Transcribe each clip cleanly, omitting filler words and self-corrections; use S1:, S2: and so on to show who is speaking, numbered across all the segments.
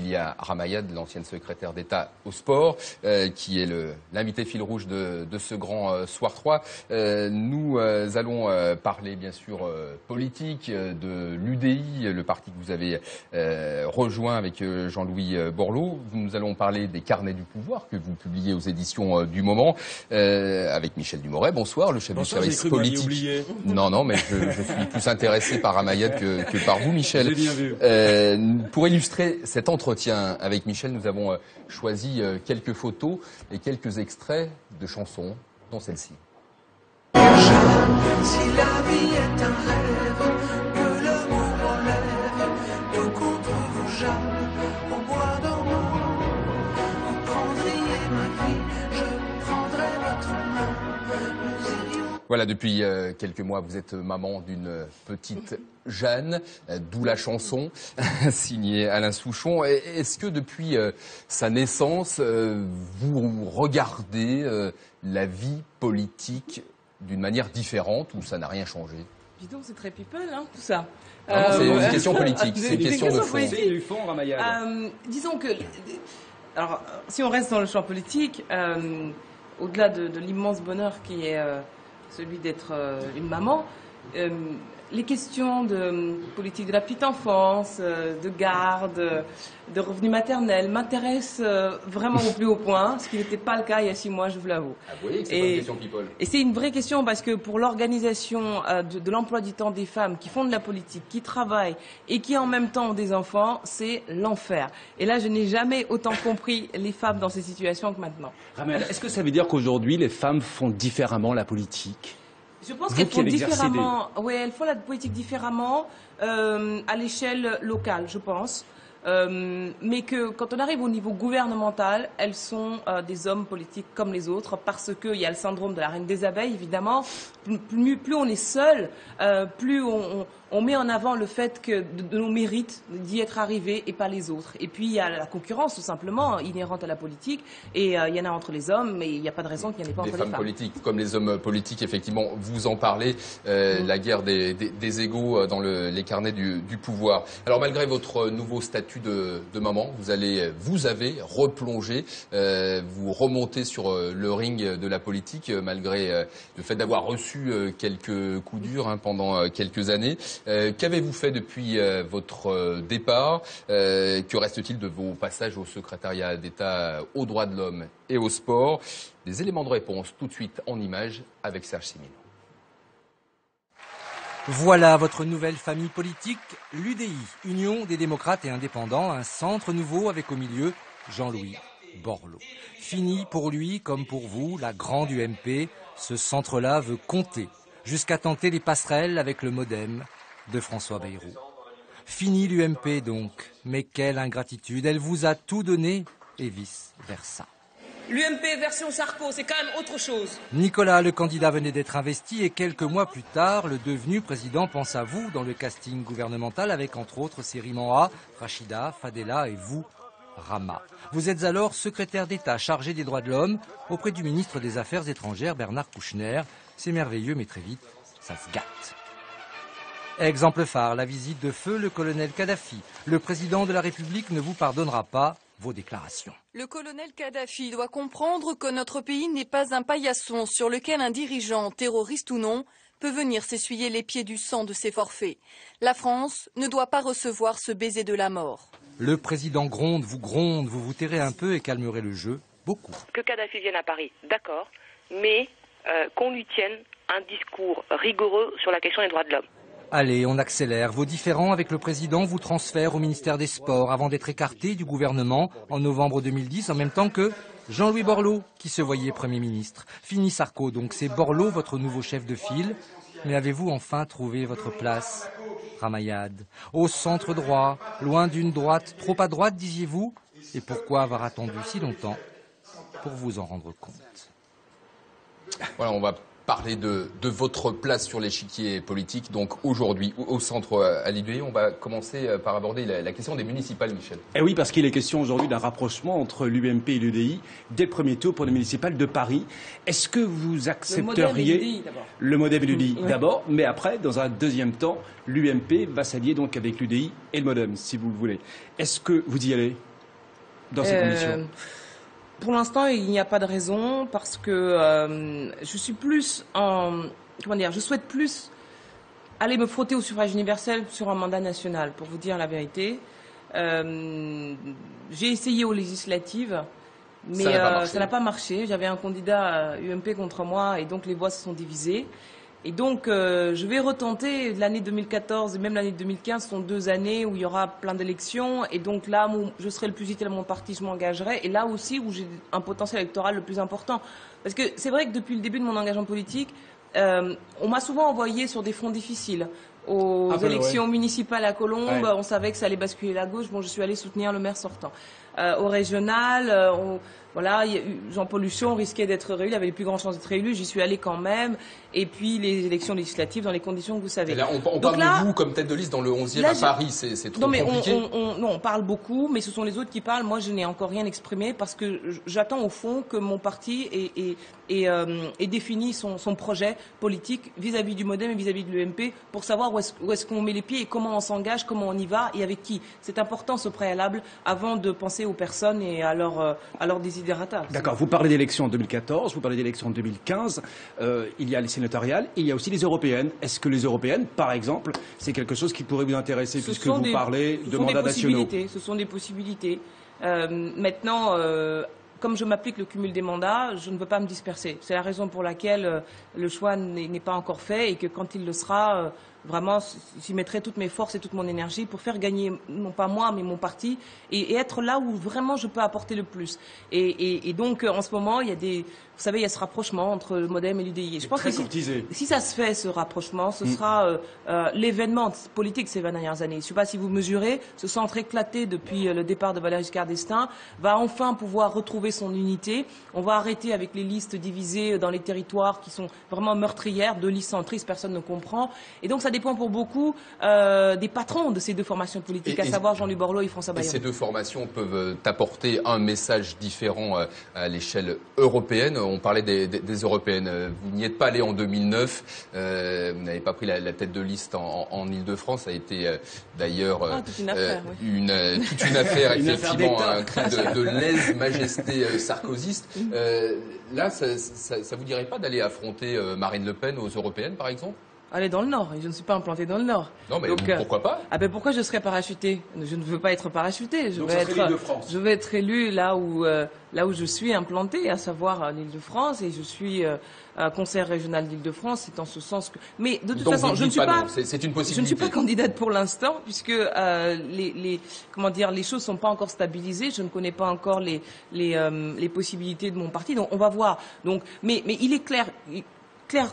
S1: Amelia Ramayad, l'ancienne secrétaire d'État au sport, qui est l'invité fil rouge de ce grand Soir 3. Nous allons parler bien sûr politique, de l'UDI, le parti que vous avez rejoint avec Jean-Louis Borloo. Nous allons parler des carnets du pouvoir que vous publiez aux éditions du Moment avec Michel Dumoret. Bonsoir, le chef du service politique. Non, mais je suis plus intéressé par Ramayad que par vous, Michel.
S2: Bien vu.
S1: Pour illustrer cet entretien avec Michel, nous avons choisi quelques photos et quelques extraits de chansons, dont celle-ci.
S3: Si la vie est un rêve, que l'amour enlève, tout contre vous jamais, au bois dormant. Vous prendriez ma vie, je prendrais votre main. Nous irions...
S1: Voilà, depuis quelques mois, vous êtes maman d'une petite Jeanne, d'où la chanson signée Alain Souchon. Est-ce que depuis sa naissance, vous regardez la vie politique d'une manière différente ou ça n'a rien changé?
S4: Dis donc, c'est très people, hein, tout ça.
S1: C'est une question politique, c'est une question de fond.
S2: C'est du fond, Ramayad.
S4: Disons que, alors, si on reste dans le champ politique, au-delà de l'immense bonheur qui est celui d'être une maman, les questions de politique de la petite enfance, de garde, de revenus maternels m'intéressent vraiment au plus haut point, ce qui n'était pas le cas il y a 6 mois, je vous l'avoue.
S1: Ah, vous voyez que c'est pas une question people.
S4: Et c'est une vraie question parce que pour l'organisation de l'emploi du temps des femmes qui font de la politique, qui travaillent et qui en même temps ont des enfants, c'est l'enfer. Et là, je n'ai jamais autant compris les femmes dans ces situations que maintenant.
S2: Ramayad, est-ce que ça veut dire qu'aujourd'hui, les femmes font différemment la politique?
S4: Je pense qu'elles font différemment. Oui, elles font la politique différemment à l'échelle locale, je pense. Mais que quand on arrive au niveau gouvernemental, elles sont des hommes politiques comme les autres, parce qu'il y a le syndrome de la reine des abeilles, évidemment. Plus on est seul, plus on met en avant le fait que de nos mérites d'y être arrivés et pas les autres. Et puis il y a la concurrence tout simplement inhérente à la politique, et il y en a entre les hommes, mais il n'y a pas de raison qu'il n'y en ait pas entre les femmes.
S1: Les femmes politiques, comme les hommes politiques, effectivement, vous en parlez, la guerre des égos dans les carnets du pouvoir. Alors malgré votre nouveau statut de maman, vous avez replongé, vous remontez sur le ring de la politique, malgré le fait d'avoir reçu quelques coups durs pendant quelques années. Qu'avez-vous fait depuis votre départ? Que reste-t-il de vos passages au secrétariat d'État aux droits de l'homme et au sport? Des éléments de réponse tout de suite en images avec Serge Simino.
S5: Voilà votre nouvelle famille politique, l'UDI, Union des démocrates et indépendants, un centre nouveau avec au milieu Jean-Louis Borloo. Fini pour lui, comme pour vous, la grande UMP. Ce centre-là veut compter, jusqu'à tenter les passerelles avec le MoDem de François Bayrou. Fini l'UMP donc, mais quelle ingratitude, elle vous a tout donné et vice-versa.
S4: L'UMP version Sarko, c'est quand même autre chose.
S5: Nicolas, le candidat, venait d'être investi et quelques mois plus tard, le devenu président pense à vous dans le casting gouvernemental avec entre autres Série A, Rachida, Fadela et vous, Rama. Vous êtes alors secrétaire d'État chargé des droits de l'homme auprès du ministre des Affaires étrangères Bernard Kouchner. C'est merveilleux, mais très vite, ça se gâte. Exemple phare, la visite de feu le colonel Kadhafi. Le président de la République ne vous pardonnera pas vos déclarations.
S6: Le colonel Kadhafi doit comprendre que notre pays n'est pas un paillasson sur lequel un dirigeant, terroriste ou non, peut venir s'essuyer les pieds du sang de ses forfaits. La France ne doit pas recevoir ce baiser de la mort.
S5: Le président gronde, vous vous tairez un peu et calmerez le jeu, beaucoup.
S7: Que Kadhafi vienne à Paris, d'accord, mais qu'on lui tienne un discours rigoureux sur la question des droits de l'homme.
S5: Allez, on accélère. Vos différends avec le président vous transfèrent au ministère des Sports avant d'être écarté du gouvernement en novembre 2010, en même temps que Jean-Louis Borloo, qui se voyait Premier ministre. Fini Sarko, donc c'est Borloo votre nouveau chef de file. Mais avez-vous enfin trouvé votre place, Ramayad? Au centre droit, loin d'une droite trop à droite, disiez-vous? Et pourquoi avoir attendu si longtemps pour vous en rendre compte?
S1: Voilà, on va parler de votre place sur l'échiquier politique. Donc aujourd'hui, au centre à l'UDI, on va commencer par aborder la question des municipales, Michel.
S2: Eh oui, parce qu'il est question aujourd'hui d'un rapprochement entre l'UMP et l'UDI dès le premier tour pour les municipales de Paris. Est-ce que vous accepteriez le MoDem et l'UDI d'abord, mais après, dans un deuxième temps, l'UMP va s'allier donc avec l'UDI et le MoDem, si vous le voulez. Est-ce que vous y allez? dans ces conditions?
S4: Pour l'instant, il n'y a pas de raison parce que je suis plus je souhaite plus aller me frotter au suffrage universel sur un mandat national, pour vous dire la vérité. J'ai essayé aux législatives, mais ça n'a pas marché. J'avais un candidat UMP contre moi et donc les voix se sont divisées. Et donc, je vais retenter l'année 2014 et même l'année 2015 sont 2 années où il y aura plein d'élections. Et donc là, je serai le plus utile à mon parti, je m'engagerai. Et là aussi où j'ai un potentiel électoral le plus important. Parce que c'est vrai que depuis le début de mon engagement politique, on m'a souvent envoyé sur des fronts difficiles. Aux élections municipales à Colombes, on savait que ça allait basculer la gauche. Bon, je suis allée soutenir le maire sortant. Au régional, voilà, Jean-Paul Huchon risquait d'être réélu, il avait les plus grandes chances d'être réélu, j'y suis allée quand même. Et puis les élections législatives dans les conditions que vous savez.
S1: Et là, on parle de vous comme tête de liste dans le 11e à Paris, c'est trop compliqué.
S4: Non, on parle beaucoup, mais ce sont les autres qui parlent. Moi, je n'ai encore rien exprimé parce que j'attends au fond que mon parti ait défini son projet politique vis-à-vis du MoDem et vis-à-vis de l'UMP pour savoir où est-ce qu'on met les pieds et comment on s'engage, comment on y va et avec qui. C'est important ce préalable avant de penser aux personnes et à leur desiderata.
S2: D'accord, vous parlez d'élections en 2014, vous parlez d'élections en 2015, il y a les sénatoriales, il y a aussi les européennes. Est-ce que les européennes, par exemple, c'est quelque chose qui pourrait vous intéresser puisque vous parlez de mandats nationaux?
S4: Ce sont des possibilités. Maintenant, comme je m'applique le cumul des mandats, je ne veux pas me disperser. C'est la raison pour laquelle le choix n'est pas encore fait et que quand il le sera, vraiment, j'y mettrai toutes mes forces et toute mon énergie pour faire gagner, non pas moi, mais mon parti, et être là où vraiment je peux apporter le plus. Et donc, en ce moment, vous savez, il y a ce rapprochement entre le MoDem et l'UDI. Je pense que si ça se fait, ce rapprochement, ce sera l'événement politique ces 20 dernières années. Je ne sais pas si vous mesurez, ce centre éclaté depuis le départ de Valéry Giscard d'Estaing va enfin pouvoir retrouver son unité. On va arrêter avec les listes divisées dans les territoires qui sont vraiment meurtrières, 2 listes centristes, personne ne comprend. Et donc, ça dépend pour beaucoup des patrons de ces 2 formations politiques, à savoir Jean-Louis Borloo et François Bayrou.
S1: Et ces 2 formations peuvent apporter un message différent à l'échelle européenne. On parlait des européennes. Vous n'y êtes pas allé en 2009. Vous n'avez pas pris la tête de liste en Ile-de-France. Ça a été d'ailleurs
S4: toute une affaire,
S1: toute une affaire, effectivement, un cri de lèse-majesté sarkozyste. Là, ça vous dirait pas d'aller affronter Marine Le Pen aux européennes, par exemple?
S4: Aller dans le Nord, et je ne suis pas implantée dans le Nord.
S1: Non, mais donc, pourquoi pas?
S4: Pourquoi je serais parachutée? Je ne veux pas être parachutée. Je veux être élue là où je suis implantée, à savoir l'Île-de-France, et je suis conseillère régionale d'Île-de-France. C'est en ce sens que. Mais de toute façon, je ne suis pas.
S1: C'est une possibilité.
S4: Je ne suis pas candidate pour l'instant, puisque les choses sont pas encore stabilisées. Je ne connais pas encore les possibilités de mon parti. Donc on va voir. Donc, mais il est clair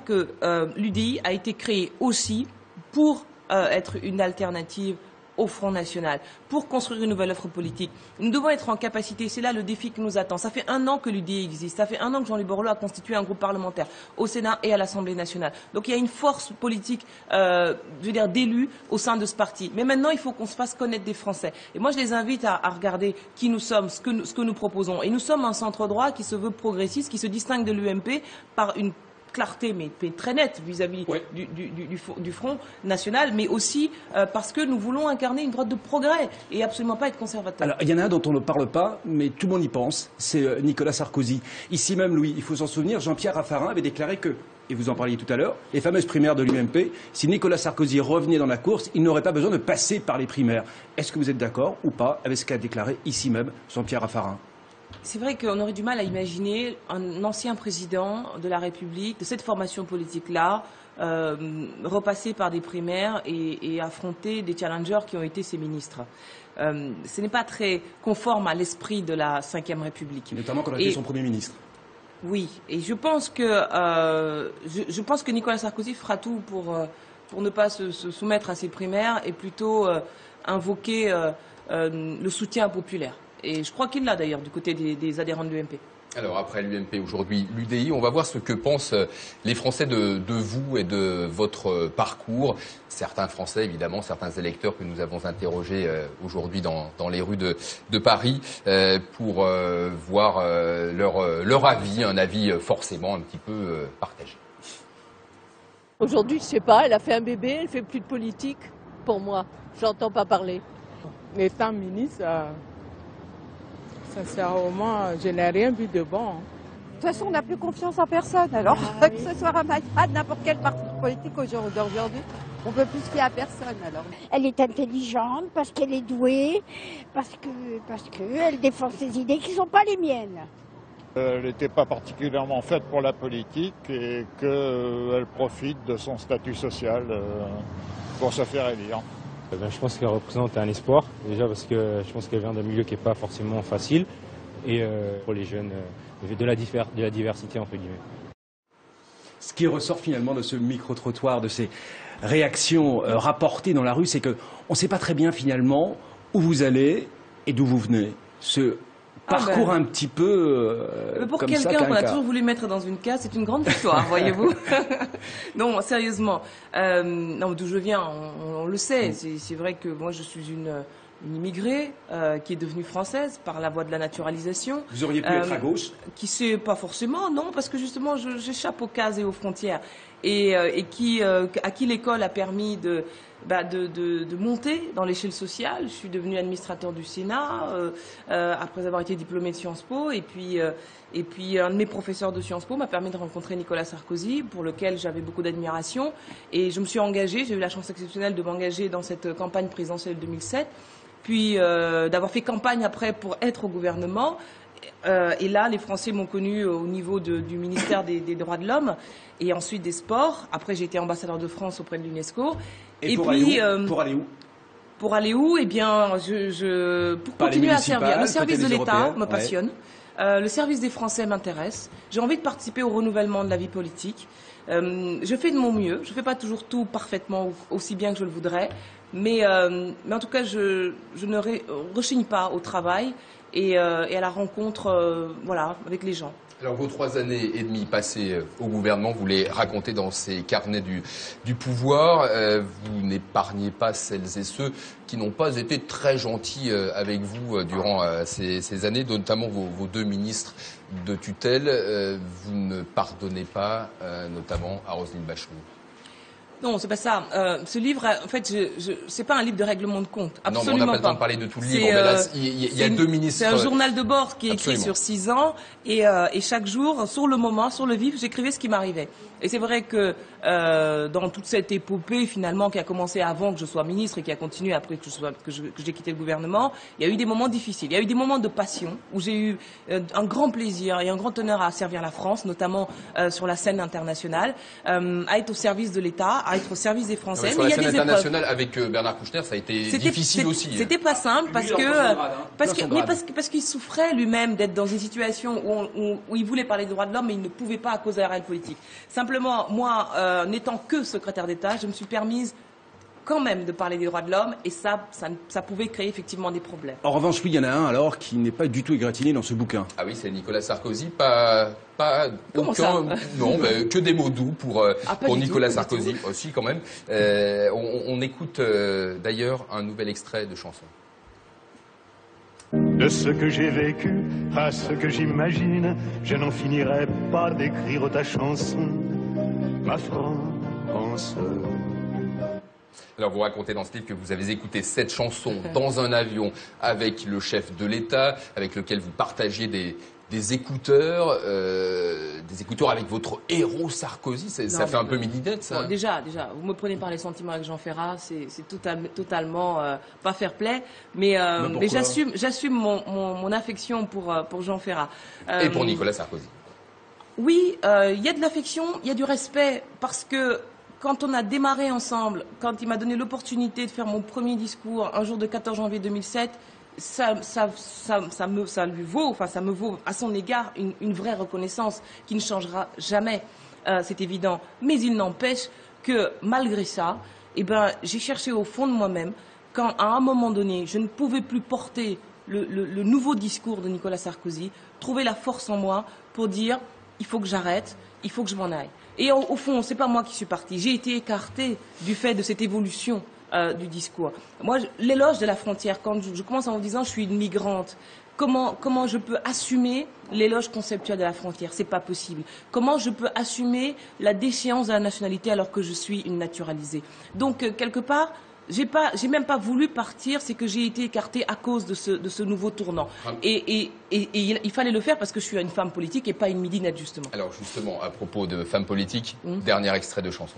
S4: que l'UDI a été créé aussi pour être une alternative au Front National, pour construire une nouvelle offre politique. Nous devons être en capacité, c'est là le défi qui nous attend. Ça fait 1 an que l'UDI existe, ça fait 1 an que Jean-Louis Borloo a constitué un groupe parlementaire au Sénat et à l'Assemblée nationale. Donc il y a une force politique, d'élus au sein de ce parti. Mais maintenant, il faut qu'on se fasse connaître des Français. Et moi, je les invite à regarder qui nous sommes, ce que nous proposons. Et nous sommes un centre droit qui se veut progressiste, qui se distingue de l'UMP par une clarté, mais très nette vis-à-vis du Front National, mais aussi parce que nous voulons incarner une droite de progrès et absolument pas être conservateur.
S2: Alors, il y en a un dont on ne parle pas, mais tout le monde y pense, c'est Nicolas Sarkozy. Ici même, Louis, il faut s'en souvenir, Jean-Pierre Raffarin avait déclaré que, et vous en parliez tout à l'heure, les fameuses primaires de l'UMP, si Nicolas Sarkozy revenait dans la course, il n'aurait pas besoin de passer par les primaires. Est-ce que vous êtes d'accord ou pas avec ce qu'a déclaré ici même Jean-Pierre Raffarin?
S4: C'est vrai qu'on aurait du mal à imaginer un ancien président de la République, de cette formation politique-là, repasser par des primaires et affronter des challengers qui ont été ses ministres. Ce n'est pas très conforme à l'esprit de la Ve République.
S2: Notamment quand il a été son Premier ministre.
S4: Oui, et je pense que Nicolas Sarkozy fera tout pour ne pas se soumettre à ces primaires et plutôt invoquer le soutien populaire. Et je crois qu'il l'a d'ailleurs du côté des adhérents de l'UMP.
S1: Alors après l'UMP aujourd'hui, l'UDI, on va voir ce que pensent les Français de vous et de votre parcours. Certains Français, évidemment, certains électeurs que nous avons interrogés aujourd'hui dans les rues de Paris pour voir leur avis, un avis forcément un petit peu partagé.
S8: Aujourd'hui, je sais pas, elle a fait un bébé, elle fait plus de politique. Pour moi, j'entends pas parler.
S9: Étant ministre, Sincèrement, je n'ai rien vu de bon.
S8: De toute façon, on n'a plus confiance en personne. Alors, que ce soit Ramayad, n'importe quel parti politique aujourd'hui, on ne peut plus se fier à personne. Alors.
S10: Elle est intelligente, parce qu'elle est douée, parce qu'elle défend ses idées qui ne sont pas les miennes.
S11: Elle n'était pas particulièrement faite pour la politique et qu'elle profite de son statut social pour se faire élire.
S12: Je pense qu'elle représente un espoir, déjà parce que je pense qu'elle vient d'un milieu qui n'est pas forcément facile, et pour les jeunes, de la diversité entre guillemets.
S2: Ce qui ressort finalement de ce micro-trottoir, de ces réactions rapportées dans la rue, c'est qu'on ne sait pas très bien finalement où vous allez et d'où vous venez. Ce parcours un petit peu
S4: pour
S2: comme
S4: quelqu'un qu'on a toujours voulu mettre dans une case, c'est une grande victoire, voyez-vous. Non, sérieusement. Non, d'où je viens, on le sait. C'est vrai que moi, je suis une immigrée qui est devenue française par la voie de la naturalisation.
S2: Vous auriez pu être à gauche?
S4: Qui sait pas forcément, non, parce que justement, j'échappe aux cases et aux frontières. Et à qui l'école a permis de monter dans l'échelle sociale. Je suis devenue administrateur du Sénat après avoir été diplômée de Sciences Po. Et puis un de mes professeurs de Sciences Po m'a permis de rencontrer Nicolas Sarkozy, pour lequel j'avais beaucoup d'admiration. Et je me suis engagée, j'ai eu la chance exceptionnelle de m'engager dans cette campagne présidentielle 2007, puis d'avoir fait campagne après pour être au gouvernement. Et là, les Français m'ont connue au niveau du ministère des Droits de l'Homme et ensuite des Sports. Après, j'ai été ambassadeur de France auprès de l'UNESCO.
S2: Et pour aller où?
S4: Pour aller où? Eh bien, pour continuer à servir. Le service de l'État me passionne. Le service des Français m'intéresse. J'ai envie de participer au renouvellement de la vie politique. Je fais de mon mieux. Je ne fais pas toujours tout parfaitement aussi bien que je le voudrais. Mais en tout cas, je ne rechigne pas au travail et à la rencontre avec les gens.
S1: Alors vos 3 années et demie passées au gouvernement, vous les racontez dans ces carnets du pouvoir. Vous n'épargnez pas celles et ceux qui n'ont pas été très gentils avec vous durant ces années, notamment vos 2 ministres de tutelle. Vous ne pardonnez pas, notamment à Roselyne Bachelot.
S4: Non, c'est pas ça. Ce livre, en fait, c'est pas un livre de règlement de compte. Absolument
S1: non, mais on n'a pas le temps de parler de tout le livre. Mais là, il y a 2 ministres.
S4: C'est un journal de bord qui est écrit sur 6 ans et chaque jour, sur le moment, sur le vif, j'écrivais ce qui m'arrivait. Et c'est vrai que dans toute cette épopée finalement qui a commencé avant que je sois ministre et qui a continué après que j'ai quitté le gouvernement, il y a eu des moments difficiles. Il y a eu des moments de passion où j'ai eu un grand plaisir et un grand honneur à servir la France, notamment sur la scène internationale, à être au service de l'État, à être au service des Français.
S1: Sur la scène internationale avec Bernard Kouchner, ça a été difficile aussi.
S4: C'était pas simple parce qu'il souffrait lui-même d'être dans une situation où il voulait parler des droits de l'homme mais il ne pouvait pas à cause de la réelle politique. Simplement, moi, n'étant que secrétaire d'État, je me suis permise quand même de parler des droits de l'homme et ça pouvait créer effectivement des problèmes.
S2: En revanche, oui, il y en a un alors qui n'est pas du tout égratigné dans ce bouquin.
S1: Ah oui, c'est Nicolas Sarkozy, pas aucun, non, mais que des mots doux pour Nicolas Sarkozy aussi quand même. On écoute d'ailleurs un nouvel extrait de chanson.
S13: De ce que j'ai vécu à ce que j'imagine, je n'en finirai pas d'écrire ta chanson, ma France.
S1: Alors vous racontez dans ce livre que vous avez écouté cette chanson dans un avion avec le chef de l'État, avec lequel vous partagiez des écouteurs avec votre héros Sarkozy. Ça fait un peu militaire, ça.
S4: Bon, déjà, vous me prenez par les sentiments avec Jean Ferrat, c'est totalement pas fair play, mais j'assume mon affection pour Jean Ferrat.
S1: Et pour Nicolas Sarkozy.
S4: Oui, il y a de l'affection, il y a du respect, parce que quand on a démarré ensemble, quand il m'a donné l'opportunité de faire mon premier discours un jour de 14 janvier 2007, ça me vaut à son égard une vraie reconnaissance qui ne changera jamais, c'est évident. Mais il n'empêche que malgré ça, j'ai cherché au fond de moi-même, quand à un moment donné, je ne pouvais plus porter le nouveau discours de Nicolas Sarkozy, trouver la force en moi pour dire il faut que j'arrête, il faut que je m'en aille. Et au fond, c'est pas moi qui suis partie. J'ai été écartée du fait de cette évolution du discours. Moi, l'éloge de la frontière, quand je commence en vous disant je suis une migrante, comment je peux assumer l'éloge conceptuel de la frontière? C'est pas possible. Comment je peux assumer la déchéance de la nationalité alors que je suis une naturalisée? Donc, quelque part, j'ai même pas voulu partir, c'est que j'ai été écartée à cause de ce nouveau tournant. Et il fallait le faire parce que je suis une femme politique et pas une midinette, justement.
S1: Alors justement, à propos de femmes politiques, dernier extrait de chanson.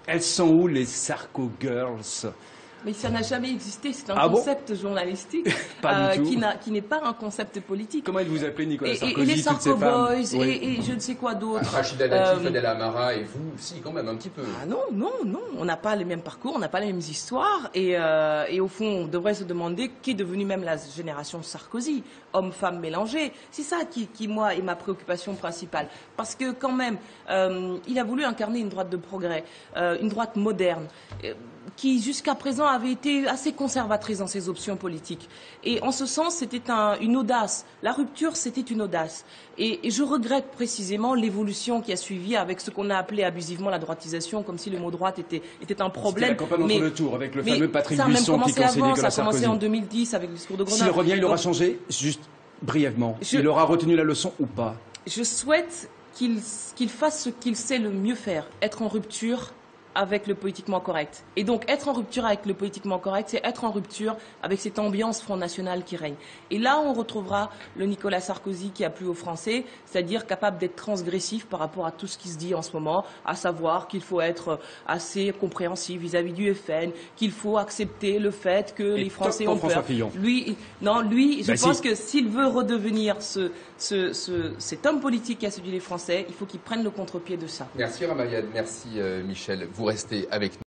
S2: Elles sont où les Sarko Girls?
S4: Mais ça n'a jamais existé, c'est un concept journalistique qui n'est pas un concept politique.
S2: Comment elle vous appelait, Nicolas Sarkozy,
S4: et les Sarko Boys,
S2: oui.
S4: et je ne sais quoi d'autre.
S1: Rachida Dati, Fadela Amara et vous, si, quand même, un petit peu.
S4: Ah non, on n'a pas les mêmes parcours, on n'a pas les mêmes histoires, et au fond, on devrait se demander qui est devenu même la génération Sarkozy, hommes-femmes mélangés. C'est ça qui, moi, est ma préoccupation principale. Parce que, quand même, il a voulu incarner une droite de progrès, une droite moderne, qui jusqu'à présent avait été assez conservatrice dans ses options politiques. Et en ce sens, c'était une audace. La rupture, c'était une audace. Et je regrette précisément l'évolution qui a suivi avec ce qu'on a appelé abusivement la droitisation, comme si le mot droite était un problème.
S2: C'était la campagne entre le tour avec le fameux Patrick Buisson qui conseillait Nicolas Sarkozy.
S4: Ça a commencé en 2010 avec le discours de Grenoble.
S2: S'il revient, il aura changé, juste brièvement. Il aura retenu la leçon ou pas?
S4: Je souhaite qu'il fasse ce qu'il sait le mieux faire, être en rupture avec le politiquement correct. Et donc, être en rupture avec le politiquement correct, c'est être en rupture avec cette ambiance Front National qui règne. Et là, on retrouvera le Nicolas Sarkozy qui a plu aux Français, c'est-à-dire capable d'être transgressif par rapport à tout ce qui se dit en ce moment, à savoir qu'il faut être assez compréhensif vis-à-vis du FN, qu'il faut accepter le fait que les Français ont peur. Lui, je pense que s'il veut redevenir cet homme politique qui a séduit les Français, il faut qu'il prenne le contre-pied de ça.
S1: Merci Ramayad, merci Michel. Vous restez avec nous.